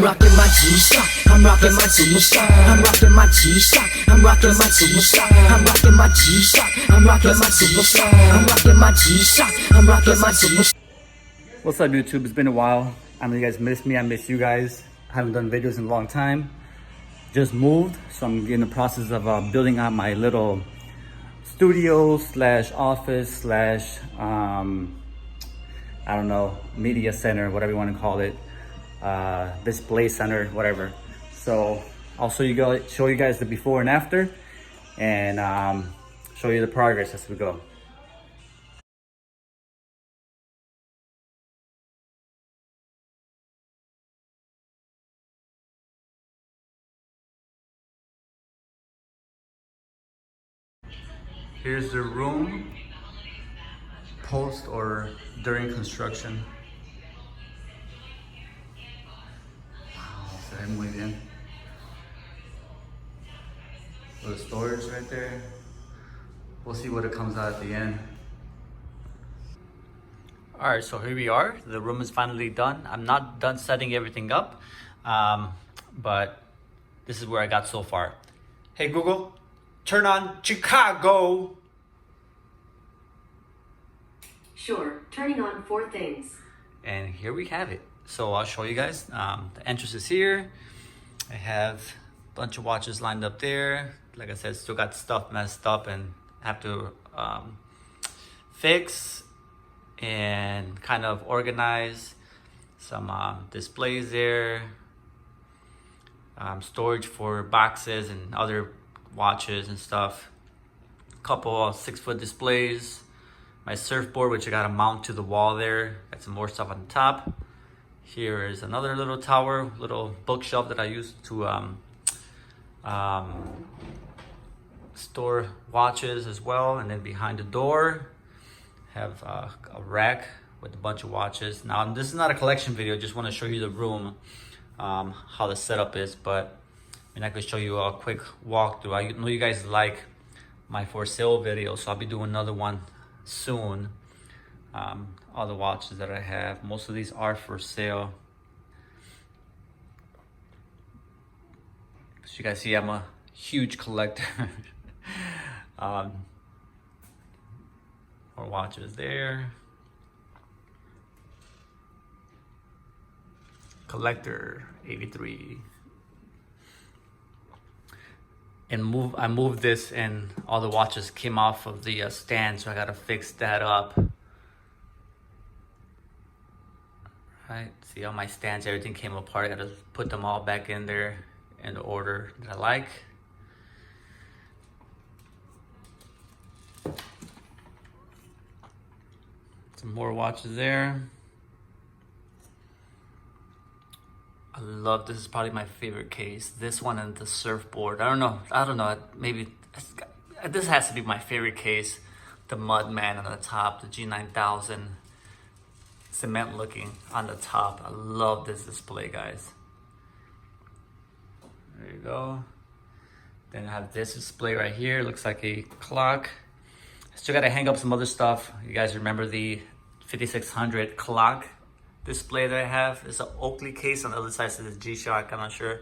rocking my G-Shock. I'm rocking my G-Shock. I'm rocking my G-Shock. I'm rocking my G-Shock. I'm rocking my G-Shock. I'm rocking my G-Shock. I'm rocking my G-Shock. I'm rocking my G-Shock. What's up, YouTube? It's been a while. I know you guys miss me. I miss you guys. I haven't done videos in a long time. Just moved, so I'm in the process of building out my little studio slash office slash I don't know, media center, whatever you want to call it, display center, whatever. So I'll show you guys the before and after, and show you the progress as we go. Here's the room post or during construction. Wow, se ve muy bien. Little storage right there. We'll see what it comes out at the end. All right, so here we are. The room is finally done. I'm not done setting everything up, but this is where I got so far. Hey Google, turn on Chicago. Sure, turning on 4 things. And here we have it. So I'll show you guys. The entrance is here. I have a bunch of watches lined up there. Like I said, still got stuff messed up and have to fix and kind of organize. Some displays there. Storage for boxes and other watches and stuff. A couple of 6-foot displays. My surfboard, which I gotta mount to the wall there. Got some more stuff on the top. Here is another little tower, little bookshelf that I use to store watches as well. And then behind the door, have a rack with a bunch of watches. Now, this is not a collection video. Just want to show you the room, how the setup is. But I could show you a quick walkthrough. I know you guys like my for sale video, so I'll be doing another one soon. All the watches that I have, most of these are for sale. As you guys see, I'm a huge collector. More watches there. Collector 83. And I moved this and all the watches came off of the stand, so I gotta fix that up. Right, see all my stands, everything came apart. I gotta put them all back in there in the order that I like. Some more watches there. I love, this is probably my favorite case. This one and the surfboard. I don't know. Maybe this has to be my favorite case. The Mudman on the top, the G9000 cement looking on the top. I love this display, guys. There you go. Then I have this display right here. Looks like a clock. Still gotta hang up some other stuff. You guys remember the 5600 clock display that I have? It's an Oakley case. On the other side says G-Shock. I'm not sure.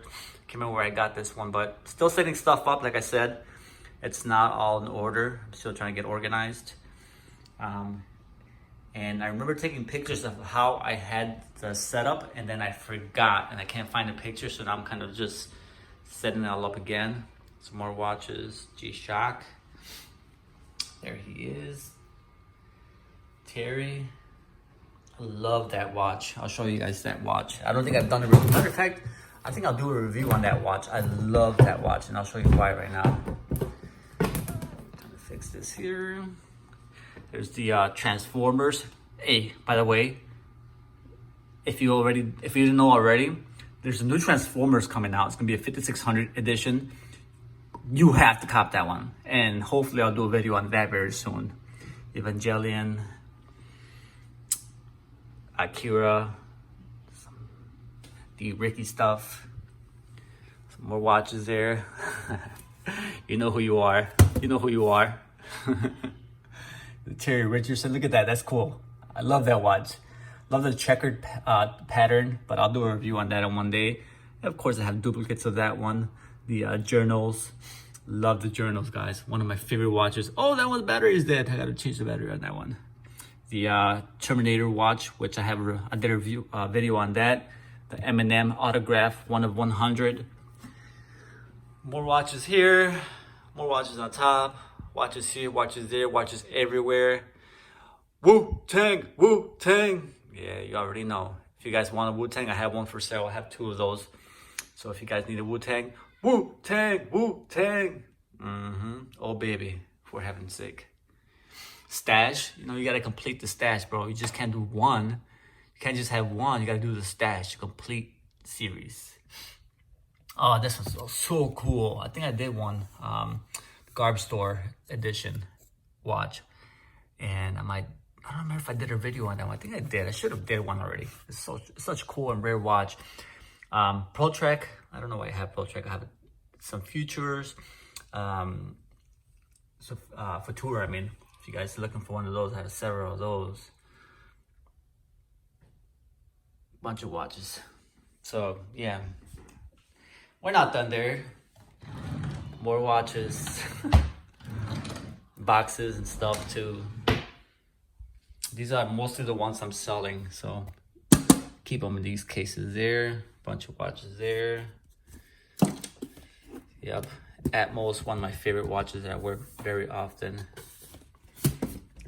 Can't remember where I got this one, but still setting stuff up. Like I said, it's not all in order. I'm still trying to get organized. And I remember taking pictures of how I had the setup, and then I forgot, and I can't find the picture, so now I'm kind of just setting it all up again. Some more watches. G-Shock. There he is. Terry. I love that watch. I'll show you guys that watch. I don't think I've done a review. Matter of fact, I think I'll do a review on that watch. I love that watch, and I'll show you why right now. Trying to fix this here. There's the Transformers. Hey, by the way, if you didn't know already, there's a new Transformers coming out. It's gonna be a 5600 edition. You have to cop that one, and hopefully I'll do a video on that very soon. Evangelion, Akira, the Ricky stuff, some more watches there. You know who you are. You know who you are. The Terry Richardson, look at that, that's cool. I love that watch. Love the checkered pattern, but I'll do a review on that on one day. And of course, I have duplicates of that one. The journals. Love the journals, guys. One of my favorite watches. Oh, that one's battery is dead. I gotta change the battery on that one. The Terminator watch, which I did a review video on that. The Eminem autograph, 1 of 100. More watches here. More watches on top. Watches here, watches there, watches everywhere. Wu-Tang, Wu-Tang. Yeah, you already know. If you guys want a Wu-Tang, I have one for sale. I have 2 of those. So if you guys need a Wu-Tang, Wu-Tang, Wu-Tang. Oh, baby, for heaven's sake. Stash, you know, you got to complete the stash, bro. You just can't do one. You can't just have one. You got to do the stash, complete series. Oh, this was so cool. I think I did one. Garb Store edition watch. And I don't remember if I did a video on that one. I think I did. I should have did one already. It's such cool and rare watch. Pro Trek. I don't know why I have Pro Trek. I have some Futures. Futura, I mean. If you guys are looking for one of those, I have several of those. Bunch of watches. So, yeah. We're not done there. More watches. Boxes and stuff too. These are mostly the ones I'm selling, so keep them in these cases there. Bunch of watches there. Yep. Atmos, one of my favorite watches that I wear very often.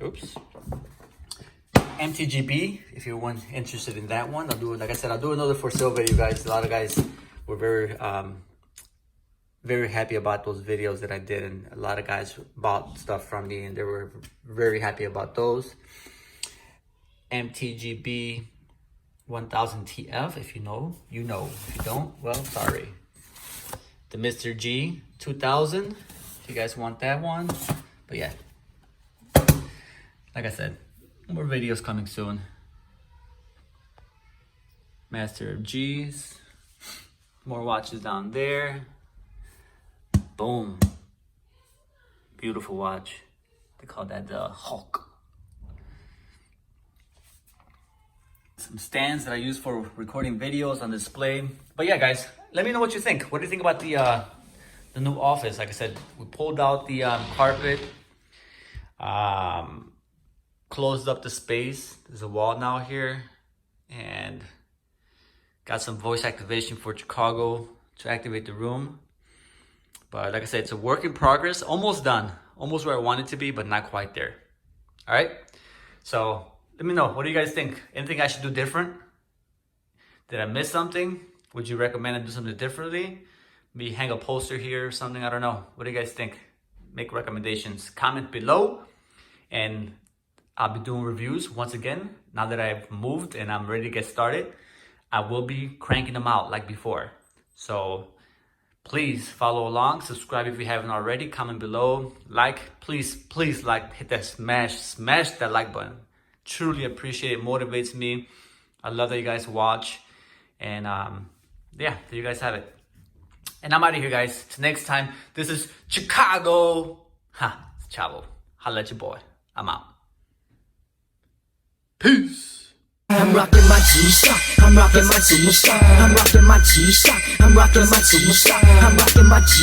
Oops. MTGB, if you're interested in that one, I'll do it. Like I said, I'll do another for sale video, guys. A lot of guys were very happy about those videos that I did, and a lot of guys bought stuff from me, and they were very happy about those. MTGB 1000 TF, if you know, you know. If you don't, well, sorry. The Mr. G 2000, if you guys want that one. But yeah, like I said, more videos coming soon. Master of G's. More watches down there. Boom. Beautiful watch. They call that the Hulk. Some stands that I use for recording videos on display. But yeah, guys, let me know what you think. What do you think about the new office? Like I said, we pulled out the carpet. Closed up the space. There's a wall now here. And got some voice activation for Chicago to activate the room. But like I said, it's a work in progress. Almost done. Almost where I want it to be, but not quite there. All right? So let me know. What do you guys think? Anything I should do different? Did I miss something? Would you recommend I do something differently? Maybe hang a poster here or something? I don't know. What do you guys think? Make recommendations. Comment below. And I'll be doing reviews once again. Now that I've moved and I'm ready to get started, I will be cranking them out like before. So please follow along. Subscribe if you haven't already. Comment below. Like, please like. Hit that smash that like button. Truly appreciate it. Motivates me. I love that you guys watch. And yeah, there you guys have it. And I'm out of here, guys. Till next time, this is Chicago. It's Chavo. Holla at your boy. I'm out. Peace. I'm rocking my G-Shock, I'm rocking my Superstar, I'm rocking my G-Shock, I'm rocking my Superstar, I'm rocking my G